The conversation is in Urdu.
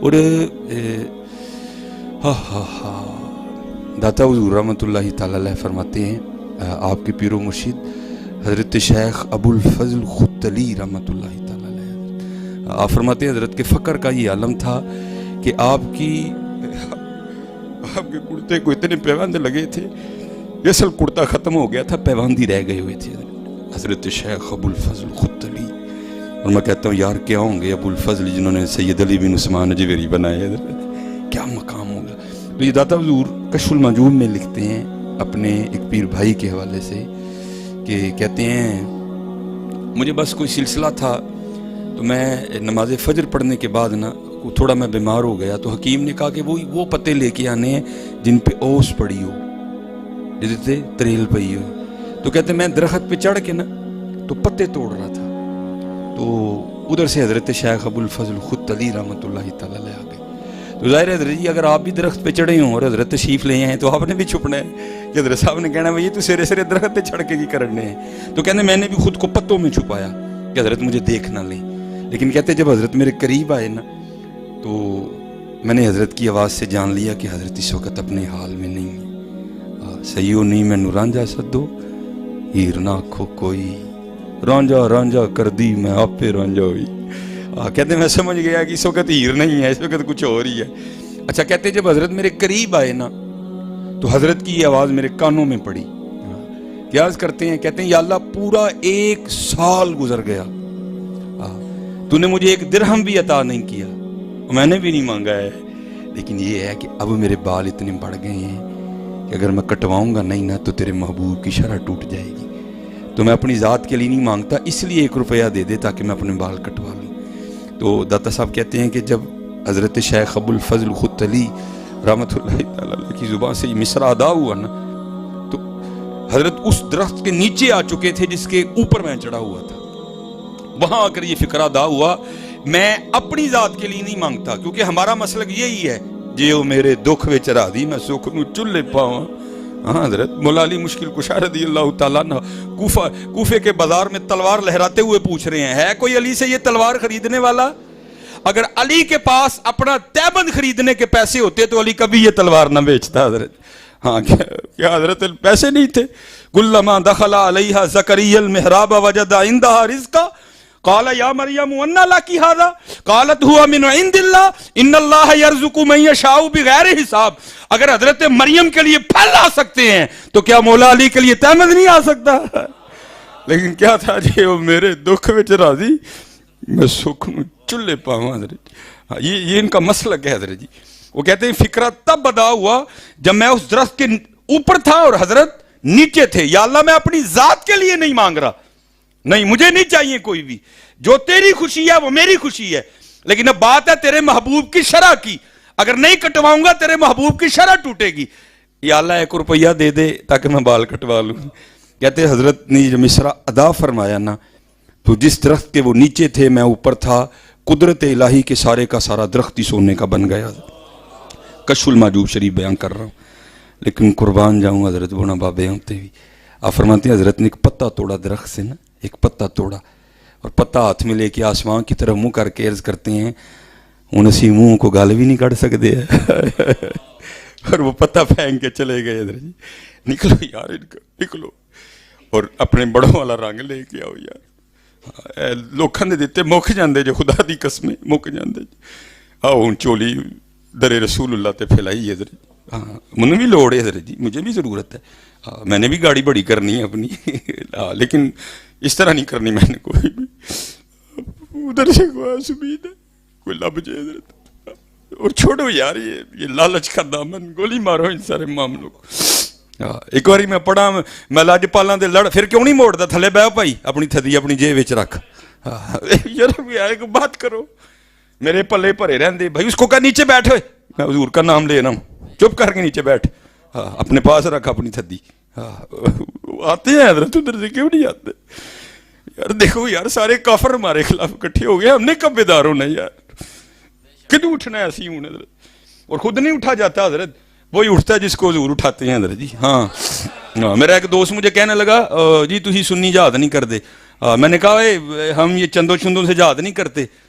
اور داتا حضور رحمۃ اللہ تعالی علیہ فرماتے ہیں آپ کے پیر و مرشد حضرت شیخ ابو الفضل ختلی رحمۃ اللہ تعالی علیہ آپ فرماتے ہیں حضرت کے فقر کا یہ عالم تھا کہ آپ کے کرتے کو اتنے پیواندے لگے تھے، اصل کرتا ختم ہو گیا تھا، پیواندی رہ گئے ہوئے تھے حضرت شیخ ابو الفضل ختلی. اور میں کہتا ہوں یار کیا ہوں گے ابو الفضل جنہوں نے سید علی بن عثمان اجویری بنائے حضرت، کیا مقام ہوگا. تو یہ داتا حضور کشف المعجوب میں لکھتے ہیں اپنے ایک پیر بھائی کے حوالے سے کہ کہتے ہیں مجھے بس کوئی سلسلہ تھا تو میں نماز فجر پڑھنے کے بعد نا تھوڑا میں بیمار ہو گیا تو حکیم نے کہا کہ وہ پتے لے کے آنے ہیں جن پہ اوس پڑی ہو، جیسے تریل پئی ہو. تو کہتے ہیں میں درخت پہ چڑھ کے نا تو پتے توڑ رہا تھا، تو ادھر سے حضرت شیخ ابو الفضل ختلی رحمۃ اللہ تعالی علیہ آ گئے. تو ظاہر ہے حضرت جی اگر آپ بھی درخت پہ چڑھے ہوں اور حضرت تشریف لے ہیں تو آپ نے بھی چھپنا ہے کہ حضرت صاحب نے کہنا ہے یہ تو سرے سرے درخت پہ چڑھ کے کی کرنے ہیں. تو کہتے ہیں میں نے بھی خود کو پتوں میں چھپایا کہ حضرت مجھے دیکھ نہ لیں. لیکن کہتے ہیں جب حضرت میرے قریب آئے نا تو میں نے حضرت کی آواز سے جان لیا کہ حضرت اس وقت اپنے حال میں نہیں ہے. سیو نہیں میں رانجھا سدو ہیر نہ کھو کوئی، رانجھا رانجھا کر دی میں آپ پہ رانجھا ہوئی. کہتے ہیں میں سمجھ گیا کہ اس وقت ہیر نہیں ہے، اس وقت کچھ اور ہی ہے. اچھا کہتے ہیں جب حضرت میرے قریب آئے نا تو حضرت کی یہ آواز میرے کانوں میں پڑی. کیا عرض کرتے ہیں؟ کہتے ہیں یا اللہ پورا 1 سال گزر گیا، تو نے مجھے 1 درہم بھی عطا نہیں کیا، میں نے بھی نہیں مانگا ہے، لیکن یہ ہے کہ اب میرے بال اتنے بڑھ گئے ہیں کہ اگر میں کٹواؤں گا نہیں نا تو تیرے محبوب کی شرح ٹوٹ جائے گی. تو میں اپنی ذات کے لیے نہیں مانگتا، اس لیے 1 روپیہ دے دے تاکہ میں اپنے بال کٹوا لوں. تو داتا صاحب کہتے ہیں کہ جب حضرت شیخ ابو الفضل ختلی رحمۃ اللہ تعالی علیہ کی زبان سے یہ مصرع ادا ہوا نا تو حضرت اس درخت کے نیچے آ چکے تھے جس کے اوپر میں چڑھا ہوا تھا. وہاں آ کر یہ فکر ادا ہوا میں اپنی ذات کے لیے نہیں مانگتا، کیونکہ ہمارا مسلک یہی ہے جیو میرے دکھ وچ راضی میں سکھ نو چلے پاواں. ہاں حضرت مولا علی مشکل کشا رضی اللہ تعالیٰ عنہ کوفے کے بازار میں تلوار لہراتے ہوئے پوچھ رہے ہیں ہے کوئی علی سے یہ تلوار خریدنے والا؟ اگر علی کے پاس اپنا تیبند خریدنے کے پیسے ہوتے تو علی کبھی یہ تلوار نہ بیچتا حضرت. ہاں کیا حضرت پیسے نہیں تھے؟ کلما دخل علیہا زکریا المحراب وجد عندها رزقا قال یا مریم انا لکی ھذا قالت هو من عند اللہ ان اللہ یرزق من یشاء بغیر حساب. اگر حضرت مریم کے لیے پھل آ سکتے ہیں تو کیا مولا علی کے لیے تیمد نہیں آ سکتا؟ لیکن کیا تھا جی وہ میرے دکھ وچ راضی میں سکھ نو چلے پاواں. حضرت یہ ان کا مسلک ہے حضرت جی. وہ کہتے ہیں فکرہ تب ادا ہوا جب میں اس درخت کے اوپر تھا اور حضرت نیچے تھے. یا اللہ میں اپنی ذات کے لیے نہیں مانگ رہا، نہیں مجھے نہیں چاہیے کوئی بھی، جو تیری خوشی ہے وہ میری خوشی ہے، لیکن اب بات ہے تیرے محبوب کی شرح کی، اگر نہیں کٹواؤں گا تیرے محبوب کی شرح ٹوٹے گی. یا اللہ 1 روپیہ دے دے تاکہ میں بال کٹوا لوں. کہتے حضرت نے جب مصرع ادا فرمایا نا تو جس درخت کے وہ نیچے تھے میں اوپر تھا، قدرت الہی کے سارے کا سارا درخت ہی سونے کا بن گیا. کشف المعجوب شریف بیان کر رہا ہوں، لیکن قربان جاؤں حضرت بونا بابے ہوتے بھی. آپ فرماتے ہیں حضرت نے ایک پتا توڑا درخت سے نا، ایک پتا توڑا اور پتا ہاتھ میں لے کے آسمان کی طرف منہ کر کے عرض کرتے ہیں ہن اسی منہ کو گل بھی نہیں کر سکتے اور وہ پتا پھینک کے چلے گئے. حضرت جی نکلو یار نکلو اور اپنے بڑوں والا رنگ لے کے آؤ یار، لوکاں دے دیتے مک جاندے جو خدا دی قسمیں مک جاندے. آؤ ہن چولی در رسول اللہ تے پھیلائی حضرت. ہاں منہ بھی لوڑ ہے حضرت جی، مجھے بھی ضرورت ہے. ہاں میں نے بھی گاڑی بڑی کرنی ہے اپنی لیکن اس طرح نہیں کرنی میں نے کوئی بھی. ادھر سے کوئی امید ہے کوئی لب جائے حضرت. اور چھوڑو یار یہ لالچ کا دامن، گولی مارو ان سارے معاملوں کو. ایک باری میں پڑھا میں لاج پالاں دے لڑ پھر کیوں نہیں موڑتا تھلے بہ بھائی اپنی تھدی اپنی جیب وچ رکھ. یار ایک بات کرو میرے پلے بھرے رہندے بھائی، اس کو کہا نیچے بیٹھ ہوئے میں حضور کا نام لے رہا ہوں، چپ کر کے نیچے بیٹھ، اپنے پاس رکھ اپنی تھدی. آتے ہیں حضرت ادھر سے کیوں نہیں آتے؟ یار دیکھو یار سارے کافر ہمارے خلاف اکٹھے ہو گئے، ہم نے کب بیدار ہونا یار؟ کدوں اٹھنا ہے ایسی ہوں حضرت؟ اور خود نہیں اٹھا جاتا حضرت، وہی اٹھتا ہے جس کو حضور اٹھاتے ہیں حضرت جی. ہاں میرا ایک دوست مجھے کہنے لگا جی تسی سنی جہاد نہیں کرتے. میں نے کہا ہم یہ چندوں چندوں سے جہاد نہیں کرتے.